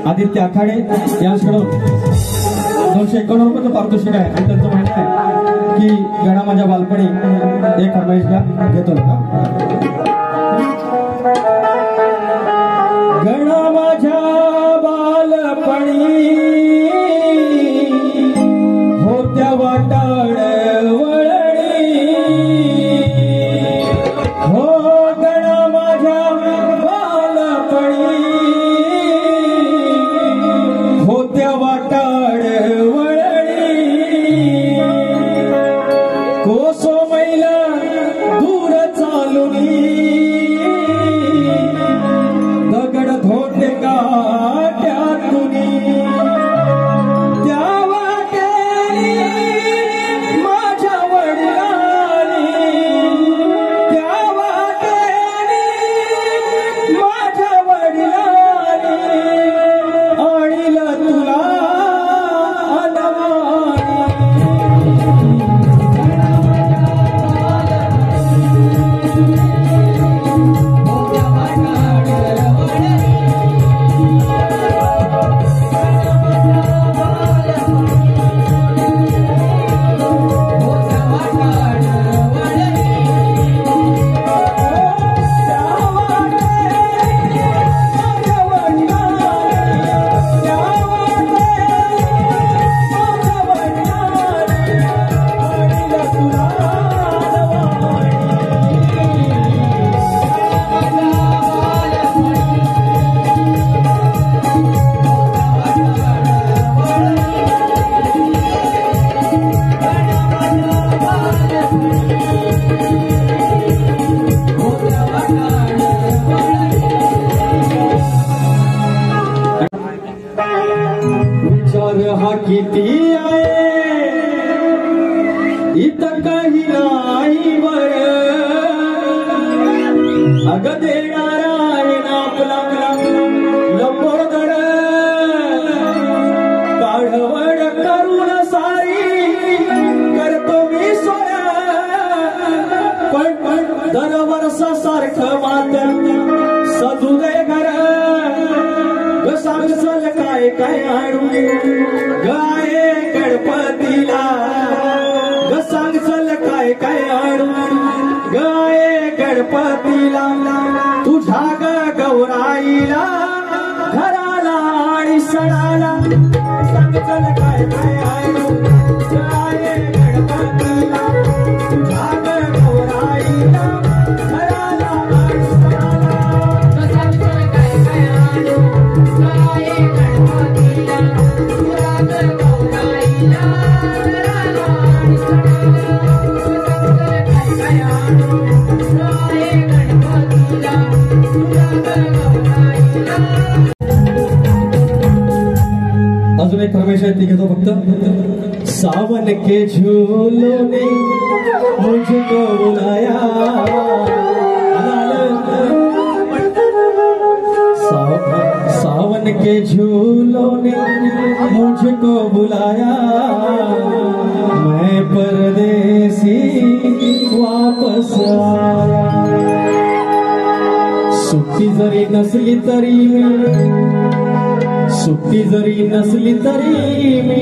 आदित्य आखाडे यांच्याकडून 251 रुपयाचं पारितोषिक आहे आणि त्यांचं म्हणणं आहे की गणा माझ्या बालपणी एक फरमाईशला घेतो ना गणा माझ्या बालपणी होत्या वाटाड वळणी हो गणा माझ्या बालपणी होत्या वाटाड वळणी कोसो मैला दूर चालुनी दगड धोंडे काट्यातुनी त्या वाटेनी माझ्या वडिलांनी त्या वाटेनी माझ्या वडिलांनी आणीला तुला हा किती आहे इथं काही नाही बर अग देणारा आहे ना आपला लंबोदर काढवड करून सारी करतो मी सोया पण दरवर्षा सारखं मात्र सजू दे घर सांग चल काय काय आणू गाये गणपतीला ग सांग चल काय काय आणू गाये गणपतीला तुझ्या ग गौराईला घराला आणि सणाला सांग चल काय काय आणू गाये गणपतीला तुझ्या ग गौराईला घराला आणि सणाला सांग चल काय काय आणू अजून एक फरमाइश आहे ती घेतो फक्त सावन के झूलों ने मुझको बुलाया सावन के झूलों ने मुझको बुलाया मैं परदेसी वापस आया सुट्टी जरी नसली तरी मी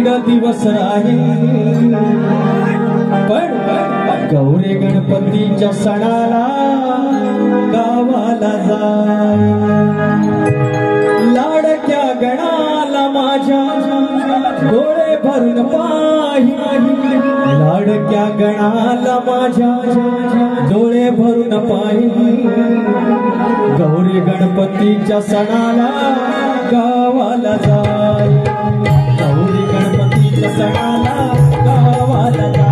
दीड दिवस राहील पण गौरी गणपतीच्या सणाला गावाला जाय लाडक्या गणाला माझ्या डोळे भरून पाही लाडक्या गणाला माझ्या डोळे भरून पाही गौरी गणपतीच्या सणाला गावाला जाय गौरी गणपतीच्या सणाला गावाला जाय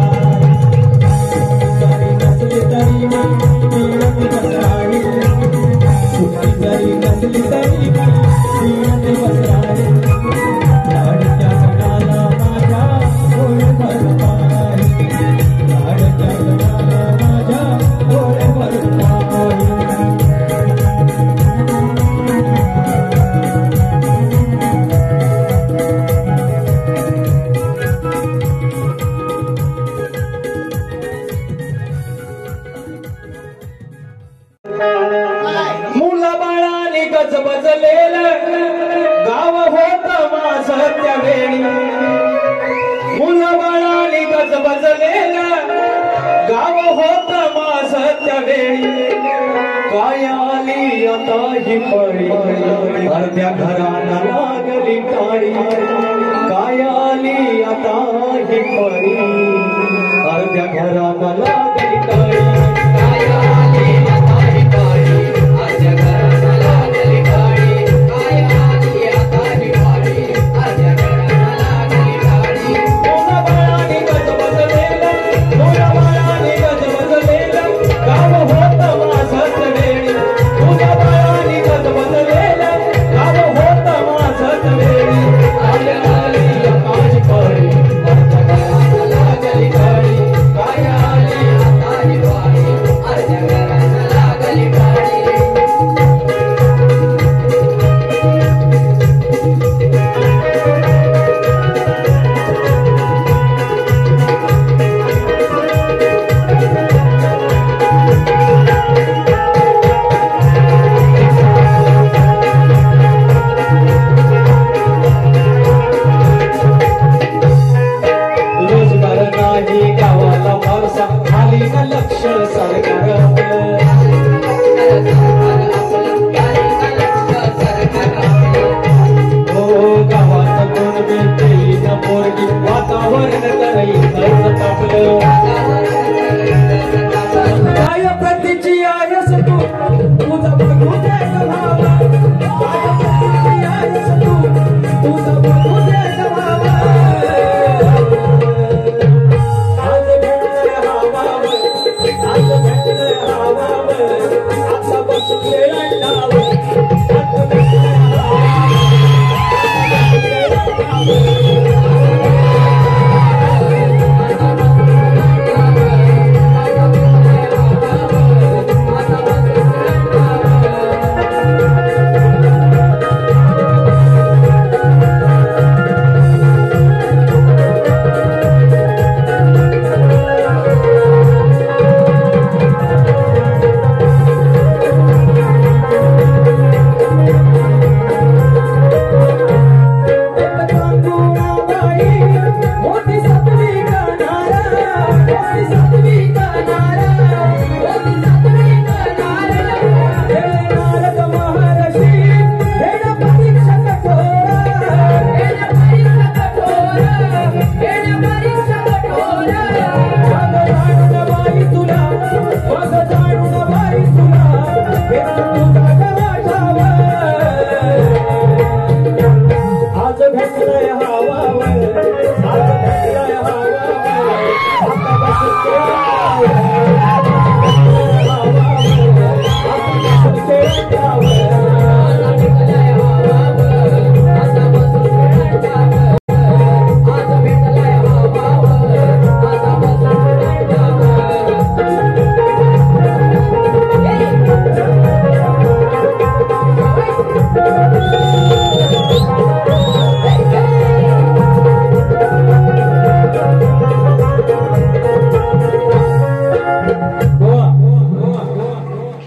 नसली तरी सुट्टी जरी नसली तरी लाडक्या गणाला माझ्या डोळे भरून पाही लाडक्या गणाला माझ्या डोळे भरून पाही गाव होत माझं त्यावेळी मुलाबाळाने गजबजलेलं गाव होत माझं त्यावेळी काय आली आता ही पळी अर्ध्या घराला लागली टाळी काय आली आता ही पळी अर्ध्या घराला लागली टाळी काय आली आता ही पळी अर्ध्या घराला लागली टाळी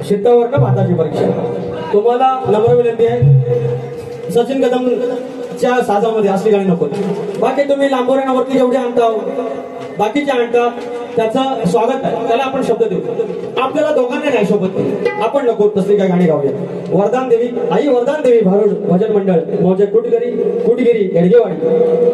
शेतावर भाताची परीक्षा तुम्हाला नम्र विनंती आहे. सचिन कदम च्या साजामध्ये असली गाणी नको. बाकी तुम्ही लांबोऱ्यावरती जेवढे आणता बाकीचे आणतात त्याचं स्वागत आहे, त्याला आपण शब्द देऊ. आपल्याला दोघांना नाही सोबत आपण नको तसली काय गाणी गाऊया. वरदान देवी आई वरदान देवी भारूड भजन मंडळ मौजे कुटगिरी येडगेवाडी.